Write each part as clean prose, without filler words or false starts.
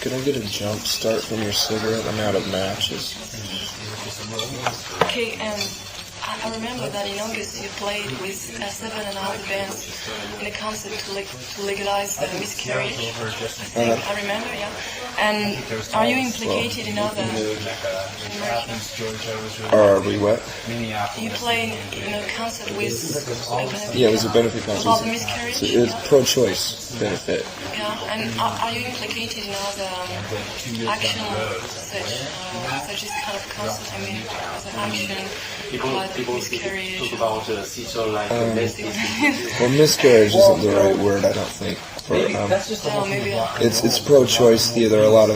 Can I get a jump start from your cigarette? I'm out of matches. Okay, I remember that in August you played with 7 and other bands in a concert to legalize miscarriage. I remember, yeah. And are you implicated in other Are we what? You played in a concert with Yeah, it was a benefit concert. about miscarriage. So it's pro-choice benefit. Yeah, and are you implicated in other action such as kind of concert? I mean, as an action about miscarriage. Well, miscarriage isn't the right word, I don't think. It's pro-choice. Yeah, there are a lot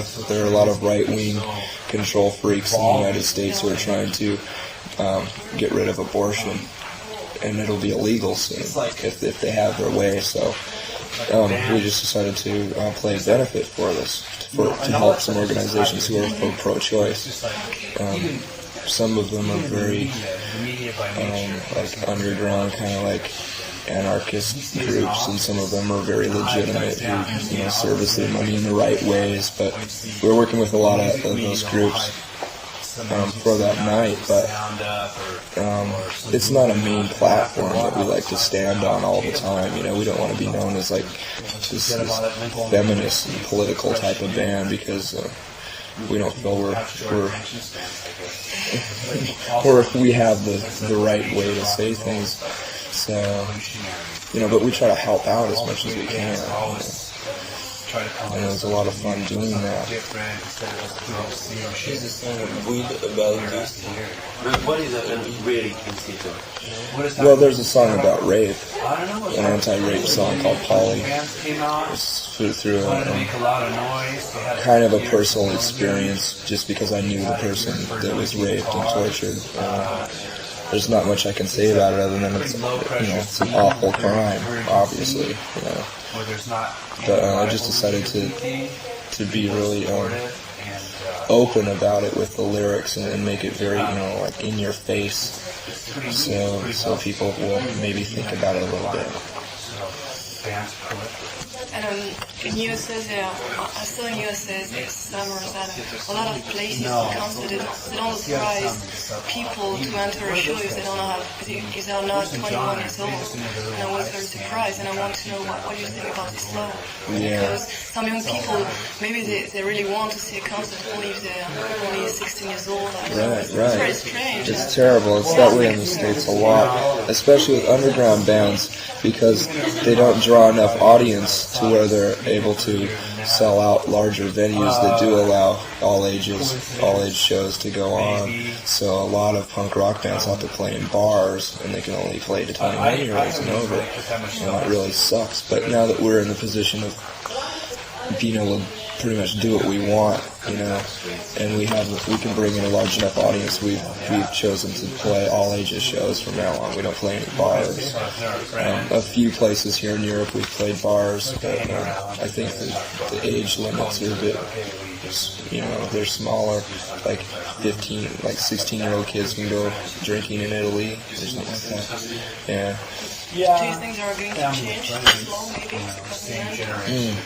of right-wing control freaks in the United States who are trying to get rid of abortion, and it'll be illegal soon if they have their way. So we just decided to play a benefit for this to help some organizations who are pro-choice. Some of them are very like underground, kind of like anarchist groups, and some of them are very legitimate who service their money in the right ways. But we're working with a lot of those groups for that night, but it's not a main platform that we like to stand on all the time. We don't want to be known as like this feminist and political type of band, because we don't feel we have the right way to say things. So, but we try to help out as much as we can. And it was a lot of fun doing that. Here's a song about this. What is it really considered? Well, there's a song about rape, an anti-rape song called Polly. It's through a kind of a personal experience, just because I knew the person that was raped and tortured. There's not much I can say about it other than it's an awful crime, obviously. But I just decided to be really open about it with the lyrics and make it very like in your face, so people will maybe think about it a little bit. And in USA, I saw in USA this summer that a lot of places they don't authorize people to enter a show if they don't have, if they are not 21 years old. And I was very surprised, and I want to know what you think about this law. Yeah. Because some young people, maybe they really want to see a concert only if they're only 16 years old. Right. It's very strange. It's terrible. It's that way in the States a lot, especially with underground bands, because they don't draw enough audience to where they're able to sell out larger venues that do allow all age shows to go on. So a lot of punk rock bands have to play in bars, and they can only play to 21-year-olds and over. And that really sucks. But now that we're in the position of being able to pretty much do what we want, and we can bring in a large enough audience, we've chosen to play all ages shows from now on. We don't play any bars. A few places here in Europe we've played bars, but I think the age limits are a bit, they're smaller. Like 16-year-old kids can go drinking in Italy. There's nothing like that. Yeah. Do you think they are going to change the law maybe?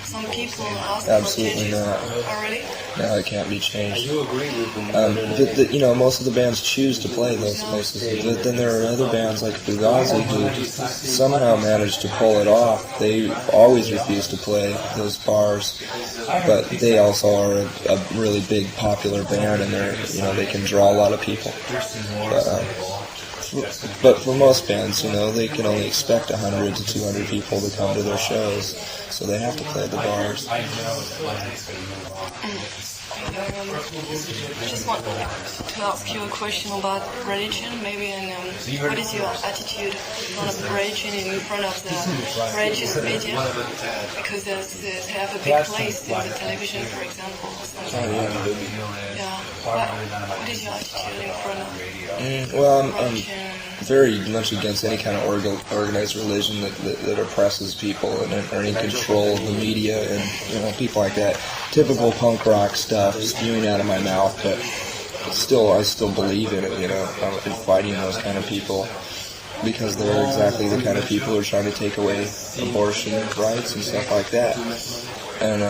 Some people ask Absolutely for changes. not. Oh, really? No, it can't be changed. Most of the bands choose to play those places. But then there are other bands like Fugazi who somehow managed to pull it off. They always refuse to play those bars, but they also are a really big popular band, and they can draw a lot of people. But for most bands, they can only expect 100 to 200 people to come to their shows, so they have to play the bars. I just want to ask you a question about religion, maybe, and what is your attitude on religion in front of the religious media? Because they have a big place in the television, for example. What is your attitude in front of I'm very much against any kind of organized religion that oppresses people and are in control of the media and people like that. Typical punk rock stuff spewing out of my mouth, but I still believe in it, in fighting those kind of people, because they're exactly the kind of people who are trying to take away abortion rights and stuff like that. And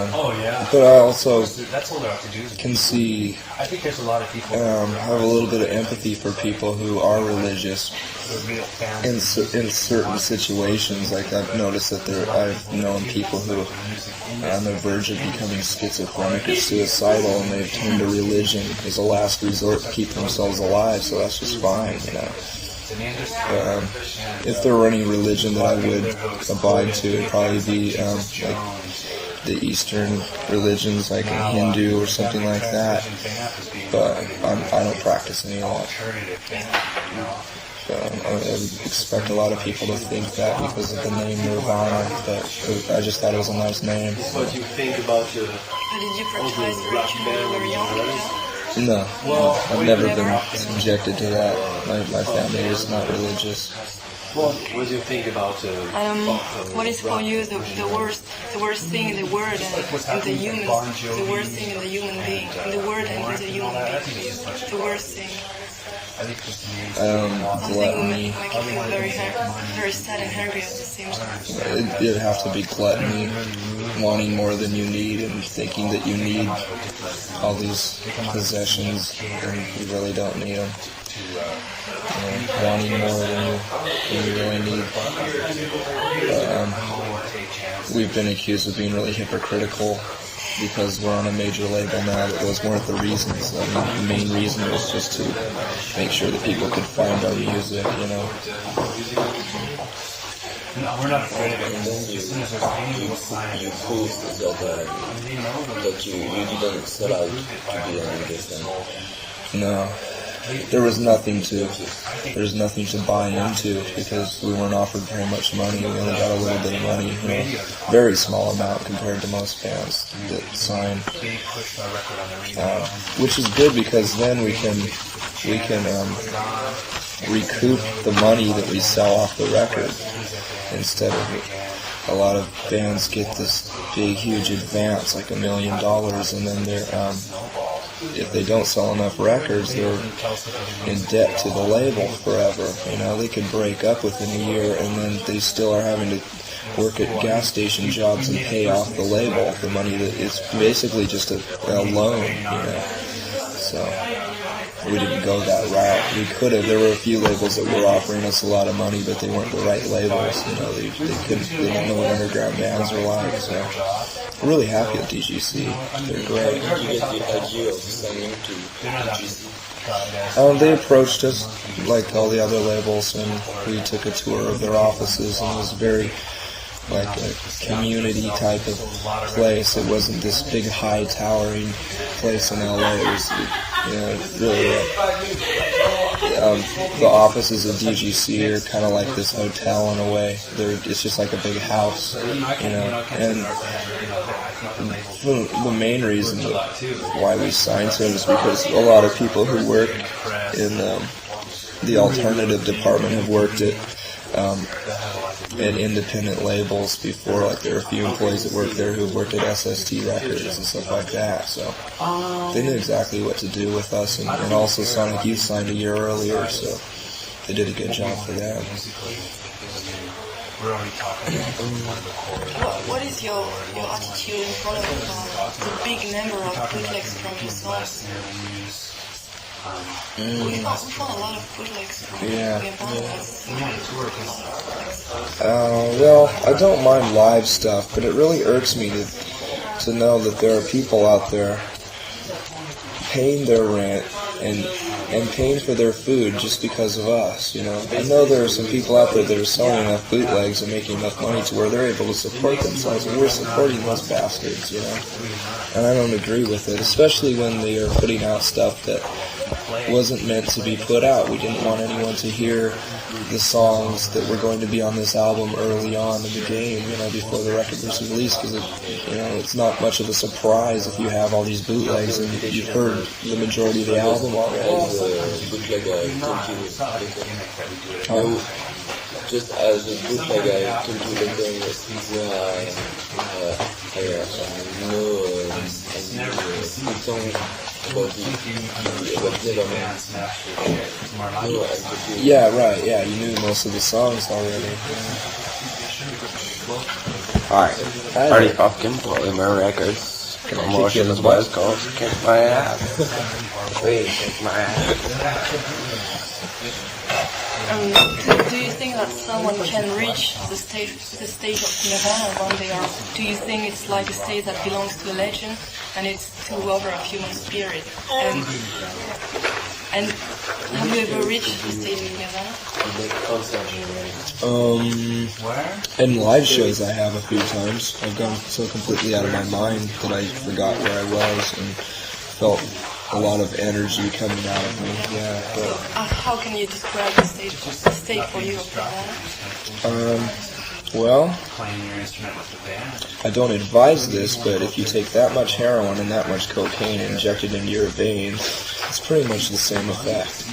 but I also can see, have a little bit of empathy for people who are religious in certain situations. Like I've noticed that I've known people who are on the verge of becoming schizophrenic or suicidal, and they've turned to religion as a last resort to keep themselves alive. So that's just fine, you know. If there were any religion that I would abide to, it'd probably be like the Eastern religions, like a Hindu or something like that. But I don't practice any of that. So I would expect a lot of people to think that because of the name Nirvana, but I just thought it was a nice name. What do you think about your... Did you practice religion when you were young? No, I've never been subjected to that. My family is not religious. What do you think about... what is for you the worst thing in the world and the human, the worst thing in the human being, in the world and in the human being, the worst thing? Gluttony. Make you feel very sad and hungry at the same time. It'd have to be gluttony, wanting more than you need and thinking that you need all these possessions and you really don't need them. Wanting more than you really need. We've been accused of being really hypocritical because we're on a major label now, but those weren't the reasons. I mean, the main reason was just to make sure that people could find our music, you know. No, we're not afraid of it. You proved that you didn't set out to be an artist. No. There's nothing to buy into because we weren't offered very much money. We only got a little bit of money, you know, very small amount compared to most bands that sign. Which is good because then we can recoup the money that we sell off the record instead of a lot of bands get this big huge advance like $1 million and then they're if they don't sell enough records, they're in debt to the label forever. You know, they could break up within a year, and then they still are having to work at gas station jobs and pay off the label the money that it's basically just a loan. You know, so we didn't go that route. We could have. There were a few labels that were offering us a lot of money, but they weren't the right labels. You know, they don't know what underground bands are like. So. I'm really happy with DGC. They're great. How did you get the idea of signing to DGC? They approached us like all the other labels, and we took a tour of their offices, and it was very like a community type of place. It wasn't this big high towering place in LA. It was, you know, really. The offices of DGC are kind of like this hotel in a way. It's just like a big house, you know. And the main reason why we signed to them is because a lot of people who work in the alternative department have worked at independent labels before. Like there are a few employees that work there who've worked at SST Records and stuff like that. So they knew exactly what to do with us, and also Sonic Youth signed a year earlier, so they did a good job for them. What is your attitude in front of the big number of bootlegs from your songs? We found a lot of bootlegs from well, I don't mind live stuff, but it really irks me to know that there are people out there paying their rent and paying for their food just because of us, you know. I know there are some people out there that are selling enough bootlegs and making enough money to where they're able to support themselves, and we're supporting those bastards, you know. And I don't agree with it, especially when they are putting out stuff that wasn't meant to be put out. We didn't want anyone to hear the songs that were going to be on this album early on in the game, you know, before the record was released, because it's not much of a surprise if you have all these bootlegs and you've heard the majority of the album already. Just as a bootlegger, I told you later Yeah, right, yeah, you knew most of the songs already. Yeah. Alright, Party Pumpkin, play my records. Can I I'm kick you in watching the the butt? West Coast, kick my ass. Please, kick my ass. Do you think that someone can reach the state of Nirvana one day, or do you think it's like a state that belongs to a legend and it's too over of human spirit? And have you ever reached the state of Nirvana? In live shows I have a few times. I've gone so completely out of my mind that I forgot where I was and felt a lot of energy coming out of me. Yeah, but How can you describe the state for you of Nirvana? well, I don't advise this, but if you take that much heroin and that much cocaine injected into your veins, it's pretty much the same effect.